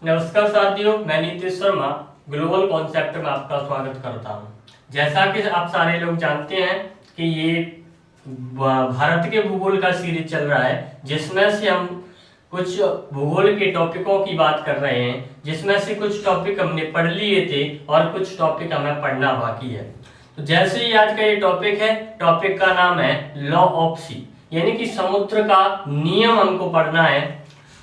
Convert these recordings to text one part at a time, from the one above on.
नमस्कार साथियों, मैं नीतीश शर्मा ग्लोबल कॉन्सेप्ट में आपका स्वागत करता हूं। जैसा कि आप सारे लोग जानते हैं कि ये भारत के भूगोल का सीरीज चल रहा है, जिसमें से हम कुछ भूगोल के टॉपिकों की बात कर रहे हैं, जिसमें से कुछ टॉपिक हमने पढ़ लिए थे और कुछ टॉपिक हमें पढ़ना बाकी है। तो जैसे ही आज का ये टॉपिक है, टॉपिक का नाम है लॉ ऑफ सी, यानी कि समुद्र का नियम हमको पढ़ना है।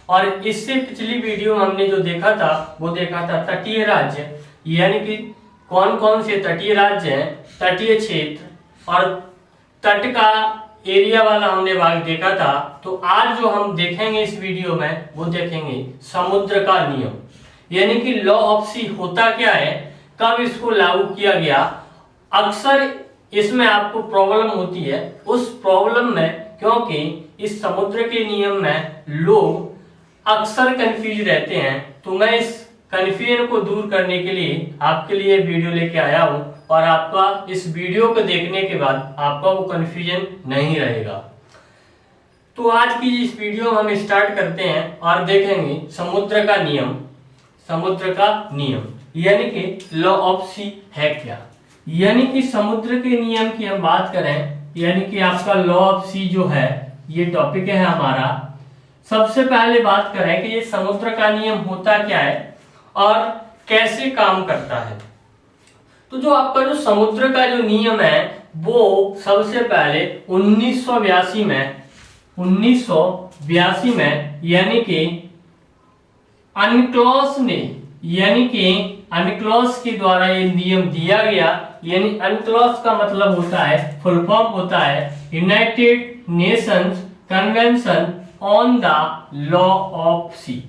और इससे पिछली वीडियो में हमने जो देखा था वो देखा था तटीय राज्य, यानी कि कौन कौन से तटीय राज्य हैं, तटीय क्षेत्र और तट का एरिया वाला हमने भाग देखा था। तो आज जो हम देखेंगे इस वीडियो में वो देखेंगे समुद्र का नियम, यानी कि लॉ ऑफ सी होता क्या है, कब इसको लागू किया गया। अक्सर इसमें आपको प्रॉब्लम होती है, उस प्रॉब्लम में क्योंकि इस समुद्र के नियम में लोग अक्सर कंफ्यूज रहते हैं, तो मैं इस कंफ्यूजन को दूर करने के लिए आपके लिए वीडियो लेके आया हूं और आपका इस वीडियो को देखने के बाद आपका वो कंफ्यूजन नहीं रहेगा। तो आज की इस वीडियो में हम स्टार्ट करते हैं और देखेंगे समुद्र का नियम। समुद्र का नियम यानी कि लॉ ऑफ सी है क्या, यानी कि समुद्र के नियम की हम बात करें, यानी कि आपका लॉ ऑफ सी जो है ये टॉपिक है हमारा। सबसे पहले बात करें कि ये समुद्र का नियम होता क्या है और कैसे काम करता है। तो जो आपका जो समुद्र का जो नियम है वो सबसे पहले 1982 में यानी कि अनक्लॉस ने, यानी कि अनक्लॉस के द्वारा ये नियम दिया गया। यानी अनक्लॉस का मतलब होता है, फुल फॉर्म होता है United Nations Convention on the Law of Sea,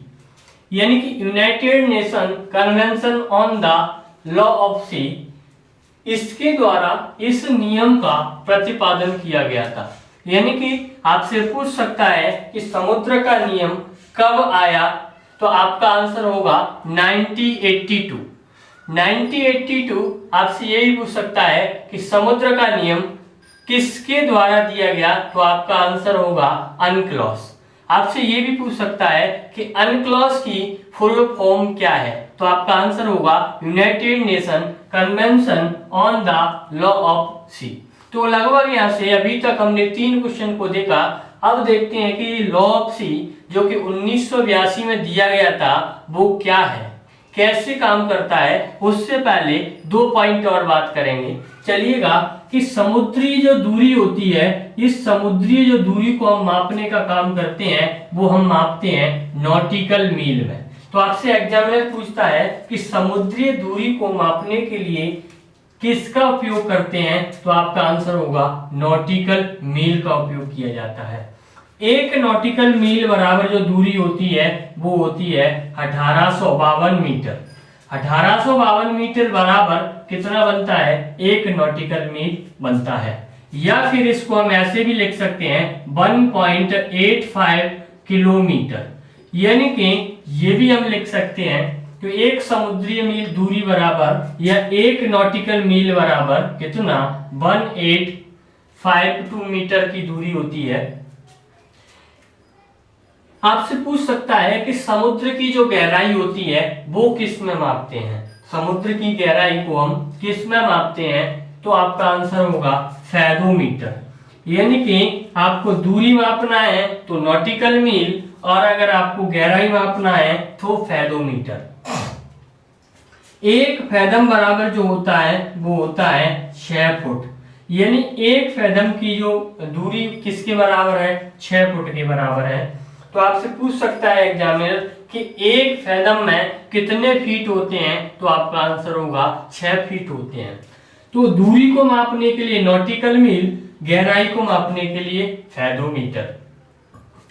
यानी कि United Nation Convention on the Law of Sea, इसके द्वारा इस नियम का प्रतिपादन किया गया था। यानी कि आपसे पूछ सकता है कि समुद्र का नियम कब आया, तो आपका आंसर होगा 1982। 1982 आपसे यही पूछ सकता है कि समुद्र का नियम किसके द्वारा दिया गया, तो आपका आंसर होगा अनक्लॉस। आपसे ये भी पूछ सकता है कि अनक्लॉस की फुल फॉर्म क्या है, तो आपका आंसर होगा United Nation Convention on the Law of Sea. तो लगभग यहाँ से अभी तक हमने 3 क्वेश्चन को देखा। अब देखते हैं कि लॉ ऑफ सी जो कि 1982 में दिया गया था वो क्या है, कैसे काम करता है। उससे पहले 2 पॉइंट और बात करेंगे। चलिएगा कि समुद्री जो दूरी होती है, इस समुद्री जो दूरी को हम मापने का काम करते हैं वो हम मापते हैं नॉटिकल मील में। तो आपसे एग्जामिनर पूछता है कि समुद्री दूरी को मापने के लिए किसका उपयोग करते हैं, तो आपका आंसर होगा नॉटिकल मील का उपयोग किया जाता है। 1 नॉटिकल मील बराबर जो दूरी होती है वो होती है 1852 मीटर। 1852 मीटर बराबर कितना बनता है, 1 नॉटिकल मील बनता है। या फिर इसको हम ऐसे भी लिख सकते हैं 1.85 किलोमीटर, यानी कि ये भी हम लिख सकते हैं तो 1 समुद्री मील दूरी बराबर या 1 नॉटिकल मील बराबर कितना 1852 मीटर की दूरी होती है। आपसे पूछ सकता है कि समुद्र की जो गहराई होती है वो किस में मापते हैं, समुद्र की गहराई को हम किस में मापते हैं, तो आपका आंसर होगा फैथोमीटर। यानी कि आपको दूरी मापना है तो नॉटिकल मील, और अगर आपको गहराई मापना है तो फैथोमीटर। 1 फैथम बराबर जो होता है वो होता है 6 फुट। यानी 1 फैथम की जो दूरी किसके बराबर है, 6 फुट के बराबर है। तो आपसे पूछ सकता है एग्जामिनर कि 1 फैथम में कितने फीट होते हैं, तो आपका आंसर होगा 6 फीट होते हैं। तो दूरी को मापने के लिए नॉटिकल मील, गहराई को मापने के लिए फैथोमीटर।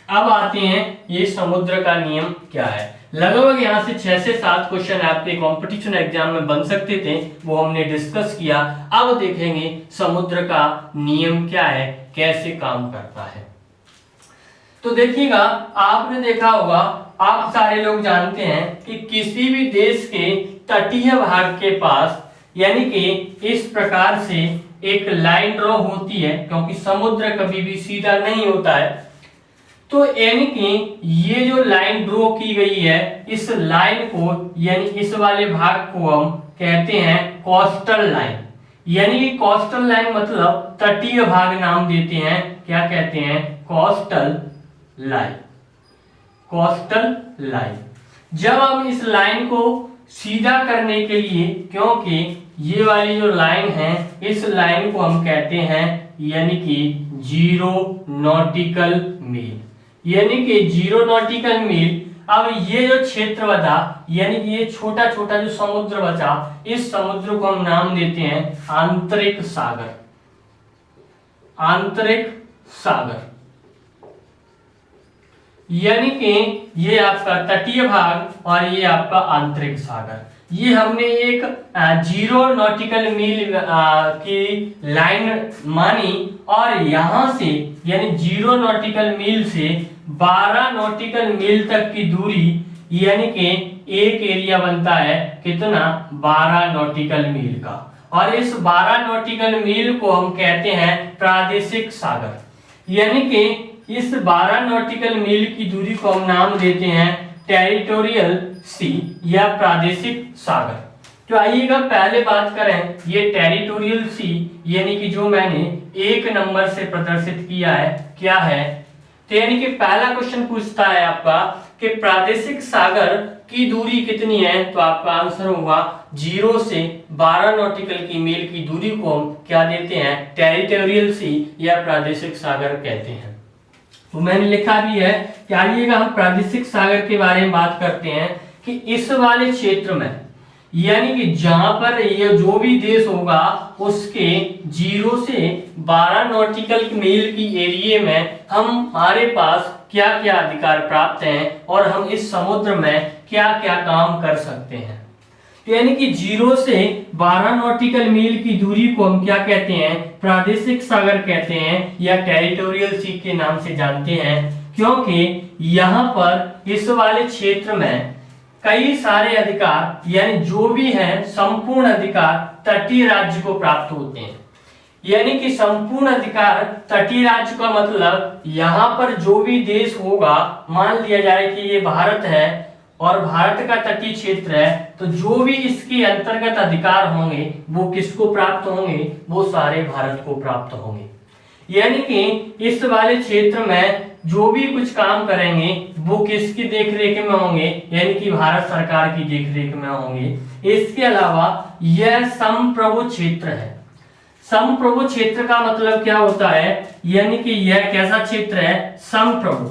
अब आते हैं ये समुद्र का नियम क्या है। लगभग यहाँ से 6 से 7 क्वेश्चन आपके कंपटीशन एग्जाम में बन सकते थे, वो हमने डिस्कस किया। अब देखेंगे समुद्र का नियम क्या है, कैसे काम करता है। तो देखिएगा, आपने देखा होगा, आप सारे लोग जानते हैं कि किसी भी देश के तटीय भाग के पास, यानी कि इस प्रकार से एक लाइन ड्रॉ होती है, क्योंकि समुद्र कभी भी सीधा नहीं होता है। तो यानी कि ये जो लाइन ड्रॉ की गई है, इस लाइन को यानी इस वाले भाग को हम कहते हैं कोस्टल लाइन। यानी कि कोस्टल लाइन मतलब तटीय भाग नाम देते हैं, क्या कहते हैं, कोस्टल लाइन। Coastal line. जब हम इस लाइन को सीधा करने के लिए, क्योंकि ये वाली जो लाइन है, इस लाइन को हम कहते हैं यानी कि 0 नॉटिकल मील, यानी कि 0 नॉटिकल मील। अब ये जो क्षेत्र बचा, यानी कि ये छोटा छोटा जो समुद्र बचा, इस समुद्र को हम नाम देते हैं आंतरिक सागर। आंतरिक सागर यानी कि ये आपका तटीय भाग और ये आपका आंतरिक सागर। ये हमने एक 0 नॉटिकल मील की लाइन मानी और यहां से यानी 0 नॉटिकल मील से 12 नॉटिकल मील तक की दूरी, यानी कि एक एरिया बनता है कितना, 12 नॉटिकल मील का। और इस 12 नॉटिकल मील को हम कहते हैं प्रादेशिक सागर। यानी कि इस 12 नॉटिकल मील की दूरी को हम नाम देते हैं टेरिटोरियल सी या प्रादेशिक सागर। तो आइएगा पहले बात करें ये टेरिटोरियल सी, यानी कि जो मैंने 1 नंबर से प्रदर्शित किया है, क्या है। तो यानी कि पहला क्वेश्चन पूछता है आपका कि प्रादेशिक सागर की दूरी कितनी है, तो आपका आंसर होगा 0 से 12 नॉटिकल की मील की दूरी को हम क्या देते हैं, टेरिटोरियल सी या प्रादेशिक सागर कहते हैं। तो मैंने लिखा भी है कि आइएगा हम प्रादेशिक सागर के बारे में बात करते हैं कि इस वाले क्षेत्र में, यानी कि जहां पर ये जो भी देश होगा उसके 0 से 12 नॉटिकल मील की एरिया में हमारे पास क्या क्या अधिकार प्राप्त हैं और हम इस समुद्र में क्या क्या काम कर सकते हैं। तो यानी कि 0 से 12 नॉटिकल मील की दूरी को हम क्या कहते हैं, प्रादेशिक सागर कहते हैं या टेरिटोरियल सी के नाम से जानते हैं, क्योंकि यहाँ पर इस वाले क्षेत्र में कई सारे अधिकार यानी जो भी है संपूर्ण अधिकार तटीय राज्य को प्राप्त होते हैं। यानी कि संपूर्ण अधिकार तटीय राज्य का मतलब यहाँ पर जो भी देश होगा, मान लिया जाए कि ये भारत है और भारत का तटीय क्षेत्र है, तो जो भी इसके अंतर्गत अधिकार होंगे वो किसको प्राप्त होंगे, वो सारे भारत को प्राप्त होंगे। यानी कि इस वाले क्षेत्र में जो भी कुछ काम करेंगे वो किसकी देखरेख में होंगे, यानी कि भारत सरकार की देखरेख में होंगे। इसके अलावा यह संप्रभु क्षेत्र है। संप्रभु क्षेत्र का मतलब क्या होता है, यानी कि यह कैसा क्षेत्र है, संप्रभु।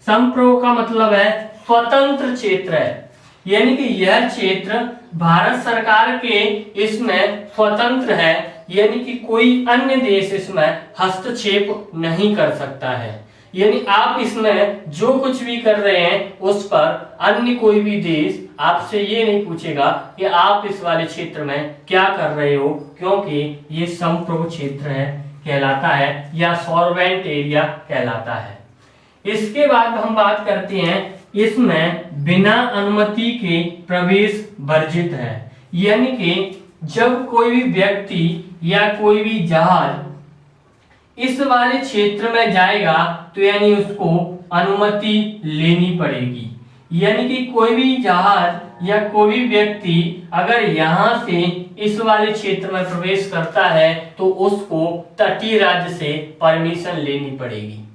संप्रभु का मतलब है स्वतंत्र क्षेत्र है, यानी कि यह क्षेत्र भारत सरकार के इसमें स्वतंत्र है, यानी कि कोई अन्य देश इसमें हस्तक्षेप नहीं कर सकता है। यानी आप इसमें जो कुछ भी कर रहे हैं उस पर अन्य कोई भी देश आपसे ये नहीं पूछेगा कि आप इस वाले क्षेत्र में क्या कर रहे हो, क्योंकि ये संप्रभु क्षेत्र है कहलाता है या सॉवरेन एरिया कहलाता है। इसके बाद हम बात करते हैं, इसमें बिना अनुमति के प्रवेश वर्जित है। यानी कि जब कोई भी व्यक्ति या कोई भी जहाज इस वाले क्षेत्र में जाएगा तो यानी उसको अनुमति लेनी पड़ेगी। यानी कि कोई भी जहाज या कोई भी व्यक्ति अगर यहाँ से इस वाले क्षेत्र में प्रवेश करता है तो उसको तटीय राज्य से परमिशन लेनी पड़ेगी।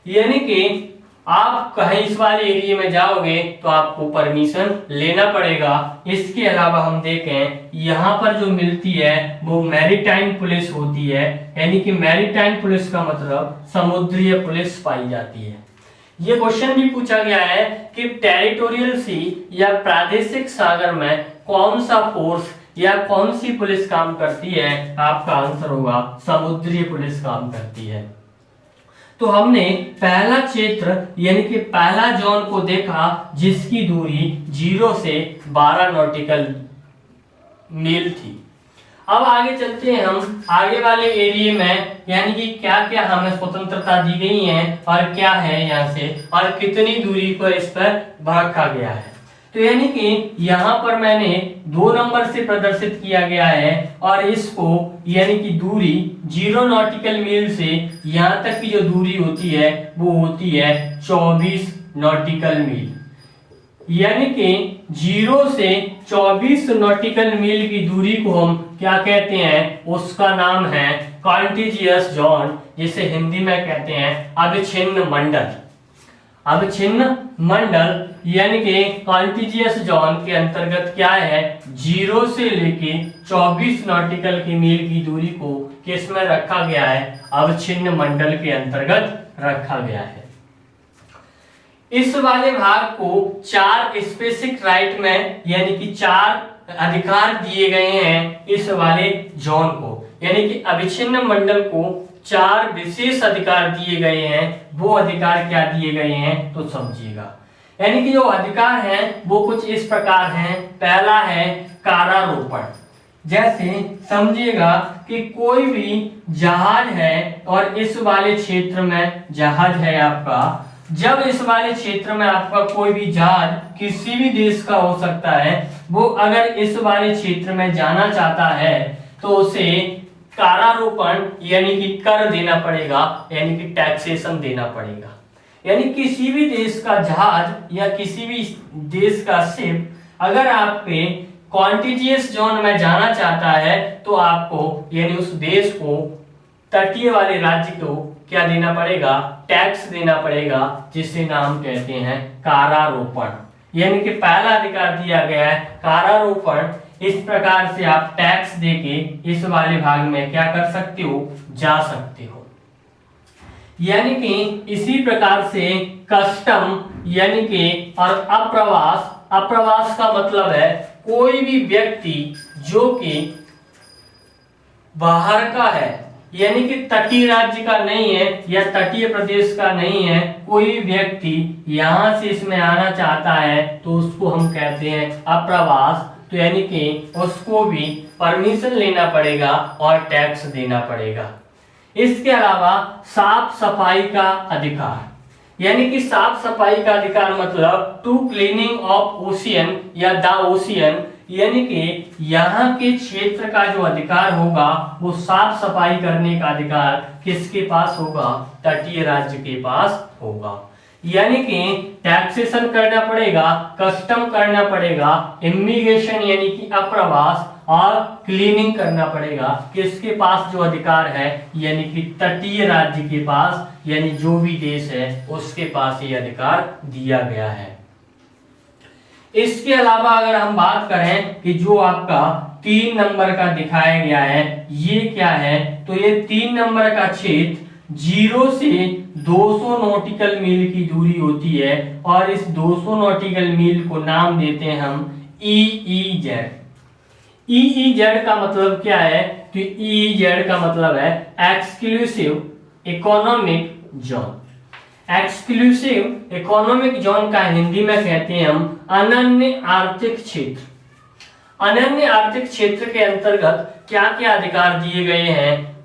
यानी कि आप कहीं इस वाले एरिया में जाओगे तो आपको परमिशन लेना पड़ेगा। इसके अलावा हम देखें यहाँ पर जो मिलती है वो मैरीटाइम पुलिस होती है, यानी कि मैरीटाइम पुलिस का मतलब समुद्रीय पुलिस पाई जाती है। ये क्वेश्चन भी पूछा गया है कि टेरिटोरियल सी या प्रादेशिक सागर में कौन सा फोर्स या कौन सी पुलिस काम करती है, आपका आंसर होगा समुद्री पुलिस काम करती है। तो हमने पहला क्षेत्र यानी कि पहला जोन को देखा जिसकी दूरी 0 से 12 नॉटिकल मील थी। अब आगे चलते हैं हम आगे वाले एरिया में, यानी कि क्या क्या हमें स्वतंत्रता दी गई है और क्या है यहाँ से और कितनी दूरी को इस पर रखा गया है। तो यानी कि यहाँ पर मैंने 2 नंबर से प्रदर्शित किया गया है और इसको यानी कि दूरी 0 नॉटिकल मील से यहाँ तक की जो दूरी होती है वो होती है 24 नॉटिकल मील। यानी कि 0 से 24 नॉटिकल मील की दूरी को हम क्या कहते हैं, उसका नाम है कॉन्टिजियस जोन, जिसे हिंदी में कहते हैं अविच्छिन्न मंडल। अविच्छिन्न मंडल यानी कि कॉन्टिजियस जोन के अंतर्गत क्या है, 0 से लेके 24 नॉटिकल की मील की दूरी को किस में रखा गया है, अविच्छिन्न मंडल के अंतर्गत रखा गया है। इस वाले भाग को 4 स्पेसिफिक राइट में यानी कि 4 अधिकार दिए गए हैं इस वाले जोन को, यानी कि अविच्छिन्न मंडल को 4 विशेष अधिकार दिए गए हैं। वो अधिकार क्या दिए गए हैं तो समझिएगा। यानी कि जो अधिकार हैं वो कुछ इस प्रकार हैं। पहला है कारारोपण। जैसे समझिएगा कि कोई भी जहाज है और इस वाले क्षेत्र में जहाज है आपका, जब इस वाले क्षेत्र में आपका कोई भी जहाज किसी भी देश का हो सकता है, वो अगर इस वाले क्षेत्र में जाना चाहता है तो उसे कारारोपण यानी कि कर देना पड़ेगा, यानी कि टैक्सेशन देना पड़ेगा। यानी किसी भी देश का जहाज या किसी भी देश का शिप अगर आपके कॉन्टिजियस जोन में जाना चाहता है तो आपको यानी उस देश को, तटीय वाले राज्य को क्या देना पड़ेगा, टैक्स देना पड़ेगा, जिसे नाम कहते हैं कारारोपण। यानी कि पहला अधिकार दिया गया है कारारोपण। इस प्रकार से आप टैक्स देके इस वाले भाग में क्या कर सकते हो, जा सकते हो। यानी कि इसी प्रकार से कस्टम यानी कि और अप्रवास, अप्रवास का मतलब है कोई भी व्यक्ति जो कि बाहर का है, यानी कि तटीय राज्य का नहीं है या तटीय प्रदेश का नहीं है, कोई व्यक्ति यहां से इसमें आना चाहता है तो उसको हम कहते हैं अप्रवास। तो यानी कि उसको भी परमिशन लेना पड़ेगा और टैक्स देना पड़ेगा। इसके अलावा साफ सफाई का अधिकार, यानी कि साफ सफाई का अधिकार मतलब टू क्लीनिंग ऑफ ओशियन या द ओशियन, यानी कि यहाँ के क्षेत्र का जो अधिकार होगा वो साफ सफाई करने का अधिकार किसके पास होगा, तटीय राज्य के पास होगा। यानी कि टैक्सेशन करना पड़ेगा, कस्टम करना पड़ेगा, इमिग्रेशन यानी कि अप्रवास और क्लीनिंग करना पड़ेगा। किसके पास जो अधिकार है, यानी कि तटीय राज्य के पास, यानी जो भी देश है उसके पास ये अधिकार दिया गया है। इसके अलावा अगर हम बात करें कि जो आपका 3 नंबर का दिखाया गया है ये क्या है, तो ये 3 नंबर का क्षेत्र 0 से 200 नॉटिकल मील की दूरी होती है और इस 200 नॉटिकल मील को नाम देते हैं हम EEZ। EEZ का मतलब क्या है, तो EEZ का मतलब है exclusive economic zone. Exclusive economic zone का हिंदी में कहते हैं हम अनन्य आर्थिक क्षेत्र। अनन्य आर्थिक क्षेत्र के अंतर्गत क्या क्या अधिकार दिए गए हैं,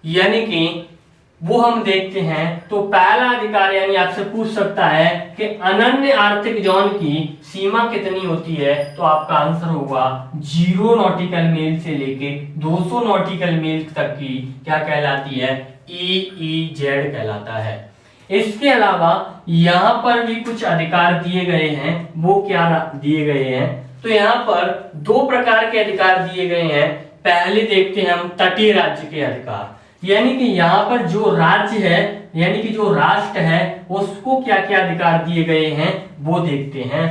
यानी कि वो हम देखते हैं। तो पहला अधिकार यानी आपसे पूछ सकता है कि अनन्य आर्थिक जोन की सीमा कितनी होती है, तो आपका आंसर होगा 0 नॉटिकल मील से लेके 200 नॉटिकल मील तक की क्या कहलाती है, EEZ कहलाता है। इसके अलावा यहाँ पर भी कुछ अधिकार दिए गए हैं। वो क्या दिए गए हैं, तो यहाँ पर 2 प्रकार के अधिकार दिए गए हैं। पहले देखते हैं हम तटीय राज्य के अधिकार, यानी कि यहाँ पर जो राज्य है यानी कि जो राष्ट्र है उसको क्या क्या अधिकार दिए गए हैं वो देखते हैं।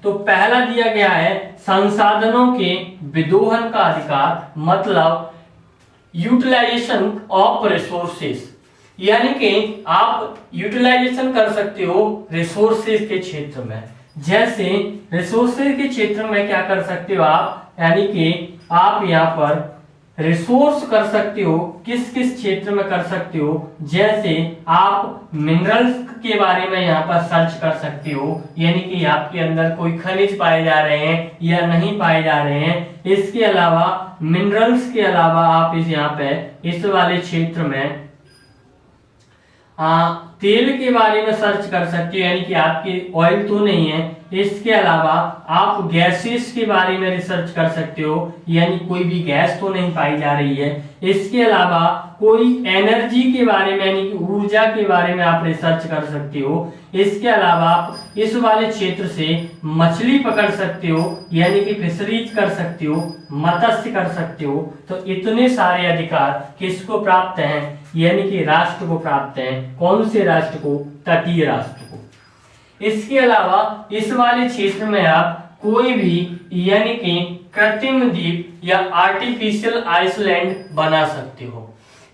तो पहला दिया गया है संसाधनों के विदोहन का अधिकार, मतलब यूटिलाइजेशन ऑफ रिसोर्सेस, यानी कि आप यूटिलाइजेशन कर सकते हो रिसोर्सेज के क्षेत्र में। जैसे रिसोर्सेज के क्षेत्र में क्या कर सकते हो आप, यानी कि आप यहाँ पर रिसोर्स कर सकते हो, किस किस क्षेत्र में कर सकते हो। जैसे आप मिनरल्स के बारे में यहाँ पर सर्च कर सकते हो, यानी कि आपके अंदर कोई खनिज पाए जा रहे हैं या नहीं पाए जा रहे हैं। इसके अलावा मिनरल्स के अलावा आप इस यहाँ पे इस वाले क्षेत्र में तेल के बारे में सर्च कर सकते हो, यानी कि आपके ऑयल तो नहीं है। इसके अलावा आप गैसेस के बारे में रिसर्च कर सकते हो, यानी कोई भी गैस तो नहीं पाई जा रही है। इसके अलावा कोई एनर्जी के बारे में, यानी कि ऊर्जा के बारे में आप रिसर्च कर सकते हो। इसके अलावा आप इस वाले क्षेत्र से मछली पकड़ सकते हो, यानी कि फिशरीज कर सकते हो, मत्स्य कर सकते हो। तो इतने सारे अधिकार किसको प्राप्त हैं, यानी कि राष्ट्र को प्राप्त हैं। कौन से राष्ट्र को? तटीय राष्ट्र को। इसके अलावा इस वाले क्षेत्र में आप कोई भी, यानी कि कृत्रिम द्वीप या आर्टिफिशियल आइसलैंड बना सकते हो,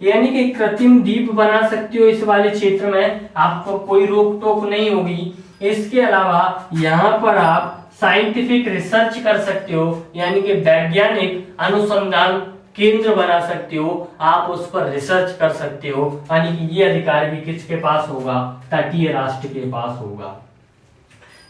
यानी कि कृत्रिम द्वीप बना सकते हो। इस वाले क्षेत्र में आपको कोई रोक टोक नहीं होगी। इसके अलावा यहाँ पर आप साइंटिफिक रिसर्च कर सकते हो, यानी कि वैज्ञानिक अनुसंधान केंद्र बना सकते हो, आप उस पर रिसर्च कर सकते हो। यानी कि ये अधिकार भी किसके पास होगा? तटीय राष्ट्र के पास होगा।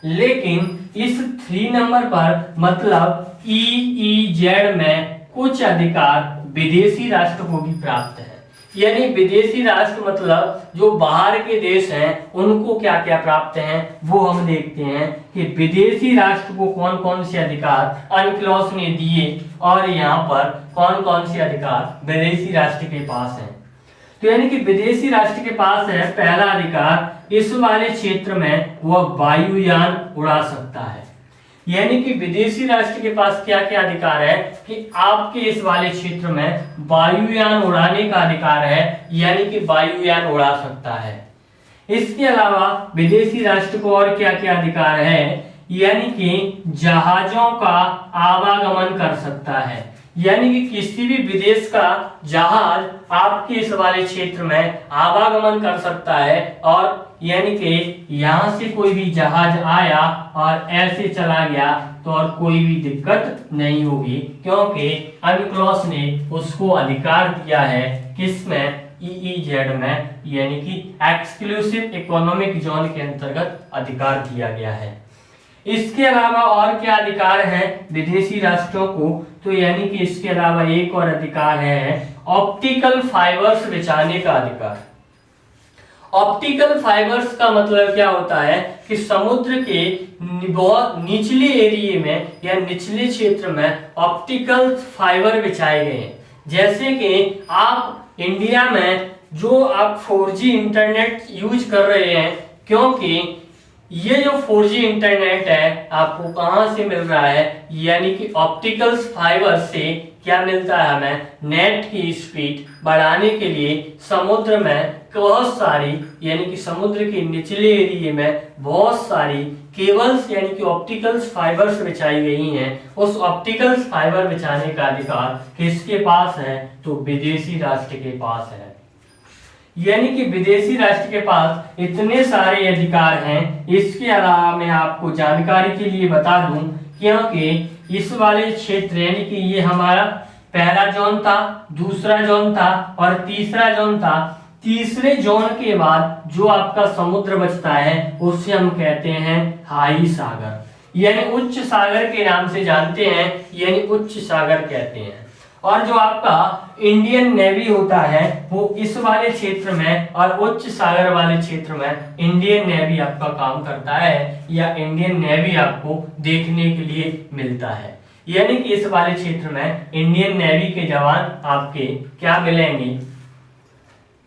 लेकिन इस 3 नंबर पर मतलब EEZ में कुछ अधिकार विदेशी राष्ट्र को भी प्राप्त है। यानी विदेशी राष्ट्र मतलब जो बाहर के देश हैं उनको क्या क्या प्राप्त हैं वो हम देखते हैं कि विदेशी राष्ट्र को कौन कौन से अधिकार अनक्लॉस ने दिए और यहाँ पर कौन कौन से अधिकार विदेशी राष्ट्र के पास हैं। तो यानी कि विदेशी राष्ट्र के पास है पहला अधिकार, इस वाले क्षेत्र में वह वायुयान उड़ा सकता है। यानी कि विदेशी राष्ट्र के पास क्या क्या अधिकार है कि आपके इस वाले क्षेत्र में वायुयान उड़ाने का अधिकार है, यानी कि वायुयान उड़ा सकता है। इसके अलावा विदेशी राष्ट्र को और क्या क्या अधिकार है, यानी कि जहाजों का आवागमन कर सकता है। यानी कि किसी भी विदेश का जहाज आपके इस वाले क्षेत्र में आवागमन कर सकता है, और यानी कि यहां से कोई भी जहाज आया और ऐसे चला गया तो और कोई भी दिक्कत नहीं होगी, क्योंकि अनक्लॉस ने उसको अधिकार दिया है किसमें? EEZ में, यानी कि एक्सक्लूसिव इकोनॉमिक जोन के अंतर्गत अधिकार दिया गया है। इसके अलावा और क्या अधिकार है विदेशी राष्ट्रों को? तो यानी कि इसके अलावा एक और अधिकार है ऑप्टिकल फाइबर्स बिछाने का अधिकार। ऑप्टिकल फाइबर्स का मतलब क्या होता है कि समुद्र के बहुत निचले एरिया में या निचले क्षेत्र में ऑप्टिकल फाइबर बिछाए गए हैं। जैसे कि आप इंडिया में जो आप 4G इंटरनेट यूज कर रहे हैं, क्योंकि ये जो 4G इंटरनेट है आपको कहां से मिल रहा है? यानी कि ऑप्टिकल फाइबर से क्या मिलता है हमें? नेट की स्पीड बढ़ाने के लिए समुद्र में बहुत सारी, यानी कि समुद्र के निचले एरिया में बहुत सारी केबल्स यानी कि ऑप्टिकल फाइबर्स बिछाई गई हैं। उस ऑप्टिकल फाइबर बिछाने का अधिकार किसके पास है? तो विदेशी राष्ट्र के पास है। यानी कि विदेशी राष्ट्र के पास इतने सारे अधिकार हैं। इसके अलावा मैं आपको जानकारी के लिए बता दूं, क्योंकि इस वाले क्षेत्र यानी कि ये हमारा पहला जोन था, दूसरा जोन था और तीसरा जोन था। तीसरे जोन के बाद जो आपका समुद्र बचता है उसे हम कहते हैं हाई सागर, यानी उच्च सागर के नाम से जानते हैं, यानी उच्च सागर कहते हैं। और जो आपका इंडियन नेवी होता है वो इस वाले क्षेत्र में और उच्च सागर वाले क्षेत्र में इंडियन नेवी आपका काम करता है, या इंडियन नेवी आपको देखने के लिए मिलता है। यानी कि इस वाले क्षेत्र में इंडियन नेवी के जवान आपके क्या मिलेंगे?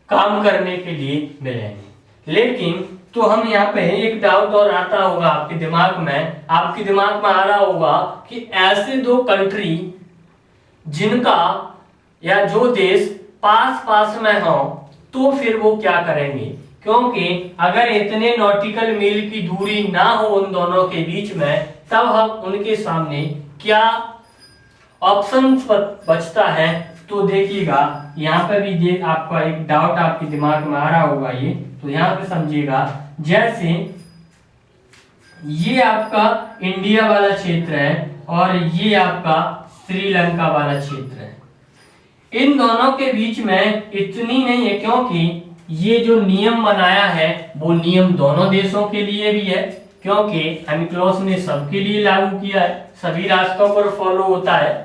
काम करने के लिए मिलेंगे। लेकिन तो हम यहाँ पे एक डाउट और आता होगा आपके दिमाग में आ रहा होगा कि ऐसे दो कंट्री जिनका या जो देश पास पास में हो तो फिर वो क्या करेंगे? क्योंकि अगर इतने नॉटिकल मील की दूरी ना हो उन दोनों के बीच में, तब हम उनके सामने क्या ऑप्शन बचता है? तो देखिएगा यहाँ पे भी आपका एक डाउट आपके दिमाग में आ रहा होगा, ये तो यहाँ पे समझिएगा। जैसे ये आपका इंडिया वाला क्षेत्र है और ये आपका श्रीलंका वाला क्षेत्र है। इन दोनों के बीच में इतनी नहीं है, क्योंकि ये जो नियम बनाया है वो नियम दोनों देशों के लिए भी है, क्योंकि UNCLOS ने सबके लिए लागू किया है, सभी राष्ट्रों पर फॉलो होता है।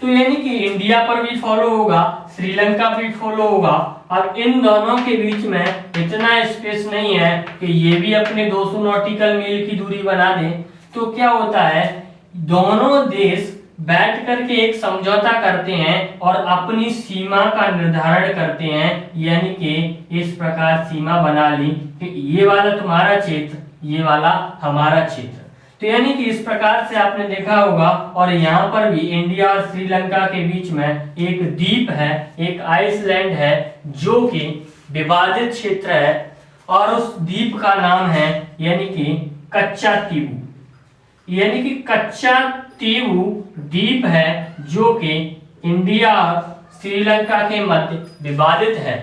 तो यानी कि इंडिया पर भी फॉलो होगा, श्रीलंका भी फॉलो होगा। अब इन दोनों के बीच में इतना स्पेस नहीं है कि ये भी अपने 200 नॉटिकल मील की दूरी बना दें। तो क्या होता है, दोनों देश बैठ करके एक समझौता करते हैं और अपनी सीमा का निर्धारण करते हैं, यानी कि इस प्रकार सीमा बना ली कि ये वाला तुम्हारा क्षेत्र, ये वाला हमारा क्षेत्र। तो यानी कि इस प्रकार से आपने देखा होगा। और यहाँ पर भी इंडिया और श्रीलंका के बीच में एक द्वीप है, एक आइसलैंड है जो कि विवादित क्षेत्र है और उस द्वीप का नाम है यानी कि कच्चा तीवू, यानी कि कच्चा तीवू द्वीप है जो कि इंडिया और श्रीलंका के मध्य विवादित है,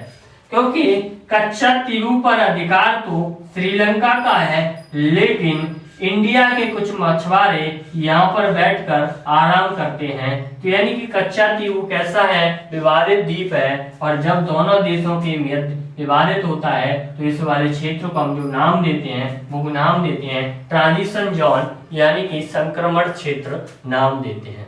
क्योंकि कच्चा तीवू पर अधिकार तो श्रीलंका का है, लेकिन इंडिया के कुछ मछुआरे यहाँ पर बैठकर आराम करते हैं। तो यानी कि कच्चा तीवू कैसा है, विवादित द्वीप है। और जब दोनों देशों के मध्य विवादित होता है तो इस वाले क्षेत्र को हम जो नाम देते हैं वो नाम देते हैं ट्रांजिशन जोन, यानी कि संक्रमण क्षेत्र नाम देते हैं।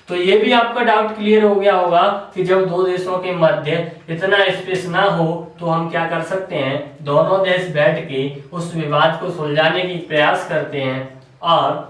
तो ये भी आपका डाउट क्लियर हो गया होगा कि जब दो देशों के मध्य इतना स्पेस ना हो तो हम क्या कर सकते हैं, दोनों देश बैठ के उस विवाद को सुलझाने की प्रयास करते हैं। और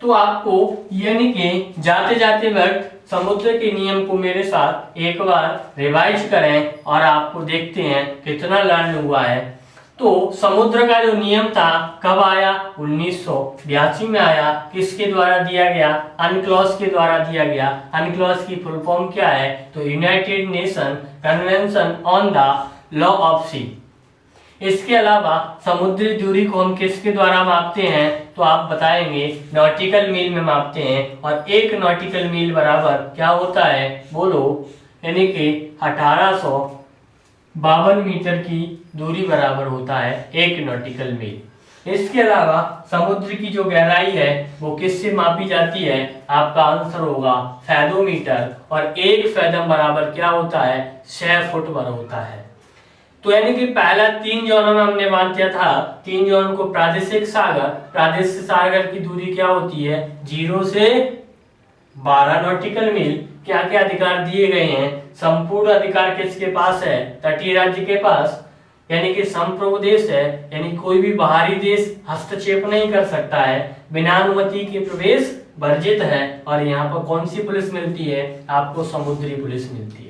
तो आपको यानी कि जाते जाते वक्त समुद्र के नियम को मेरे साथ एक बार रिवाइज करें और आपको देखते हैं कितना लर्न हुआ है। तो समुद्र का जो नियम था कब आया, 1982 में आया। किसके द्वारा दिया गया, अनक्लॉस के द्वारा दिया गया। अनक्लॉस की फुल फॉर्म क्या है, तो United Nation Convention on the Law of Sea. इसके अलावा समुद्री दूरी को हम किसके द्वारा मापते हैं, तो आप बताएंगे नॉटिकल मील में मापते हैं। और एक नॉटिकल मील बराबर क्या होता है, बोलो, यानी कि 1852 मीटर की दूरी बराबर होता है एक नॉटिकल मील। इसके अलावा समुद्र की जो गहराई है वो किससे मापी जाती है, आपका आंसर होगा फैदोमीटर। और एक फैदम बराबर क्या होता है, 6 फुट पर होता है। तो यानी कि पहला 3 जोनों में हमने मान दिया था, 3 जोन को प्रादेशिक सागर, प्रादेशिक सागर की दूरी क्या होती है, 0 से 12 नॉटिकल मील। क्या क्या अधिकार दिए गए हैं, संपूर्ण अधिकार किसके पास है, तटीय राज्य के पास, यानी कि संप्रभु देश है, यानी कोई भी बाहरी देश हस्तक्षेप नहीं कर सकता है। बिना अनुमति के प्रवेश वर्जित है। और यहाँ पर कौन सी पुलिस मिलती है, आपको समुद्री पुलिस मिलती है।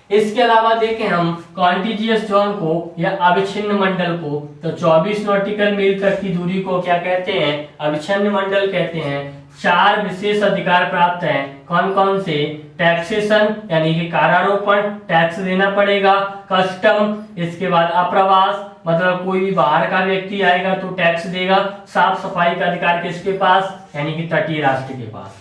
इसके अलावा देखें हम कॉन्टिजियस जोन को या अविच्छिन्न मंडल को, तो 24 नॉटिकल मील तक की दूरी को क्या कहते हैं, अविच्छिन्न मंडल कहते हैं। 4 विशेष अधिकार प्राप्त हैं, कौन कौन से, टैक्सेशन यानी कि कारारोपण, टैक्स देना पड़ेगा, कस्टम, इसके बाद अप्रवास मतलब कोई भी बाहर का व्यक्ति आएगा तो टैक्स देगा, साफ सफाई का अधिकार किसके पास, यानी कि तटीय राष्ट्र के पास।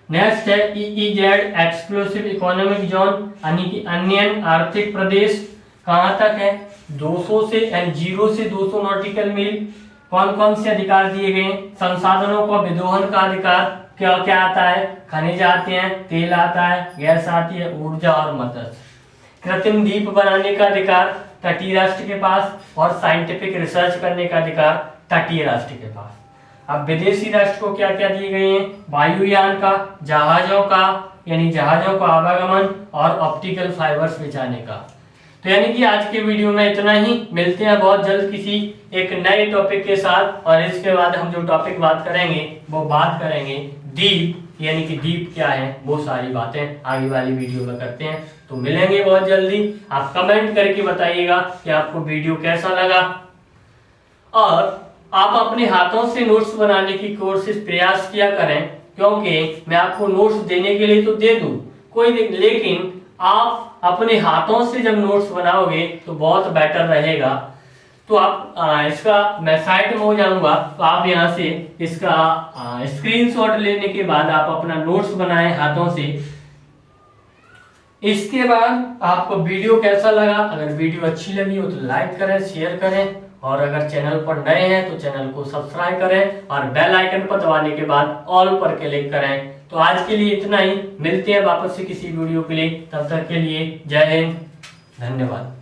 नेक्स्ट है EEZ एक्सक्लूसिव इकोनॉमिक जोन, यानी कि अन्य आर्थिक प्रदेश, कहां तक है, 200 से 0 से 200 नॉटिकल मील। कौन कौन से अधिकार दिए गए, संसाधनों को विदोहन का अधिकार, क्या क्या आता है, खनिज आते हैं, तेल आता है, गैस आती है, ऊर्जा और मत्स्य। कृत्रिम द्वीप बनाने का अधिकार तटीय राष्ट्र के पास, और साइंटिफिक रिसर्च करने का अधिकार तटीय राष्ट्र के पास। अब विदेशी राष्ट्र को क्या क्या दिए गए हैं, वायुयान का, जहाजों का यानी जहाजों का आवागमन, और ऑप्टिकल फाइबर्स बिछाने का। तो यानी कि आज के वीडियो में इतना ही। मिलते हैं बहुत जल्द किसी एक नए टॉपिक के साथ। और इसके बाद हम जो टॉपिक बात करेंगे वो बात करेंगे द्वीप, यानी कि द्वीप क्या है, वो सारी बातें आगे वाली वीडियो में करते हैं। तो मिलेंगे बहुत जल्दी। आप कमेंट करके बताइएगा कि आपको वीडियो कैसा लगा। और आप अपने हाथों से नोट्स बनाने की कोशिश प्रयास किया करें, क्योंकि मैं आपको नोट्स देने के लिए तो दे दूं कोई, लेकिन आप अपने हाथों से जब नोट्स बनाओगे तो बहुत बेटर रहेगा। तो आप इसका मैं साइट में हो जाऊंगा, तो आप यहाँ से इसका स्क्रीनशॉट लेने के बाद आप अपना नोट्स बनाएं हाथों से। इसके बाद आपको वीडियो कैसा लगा, अगर वीडियो अच्छी लगी हो तो लाइक करें, शेयर करें, और अगर चैनल पर नए हैं तो चैनल को सब्सक्राइब करें और बेल आइकन पर दबाने के बाद ऑल पर क्लिक करें। तो आज के लिए इतना ही, मिलते हैं वापस से किसी वीडियो के लिए, तब तक के लिए जय हिंद, धन्यवाद।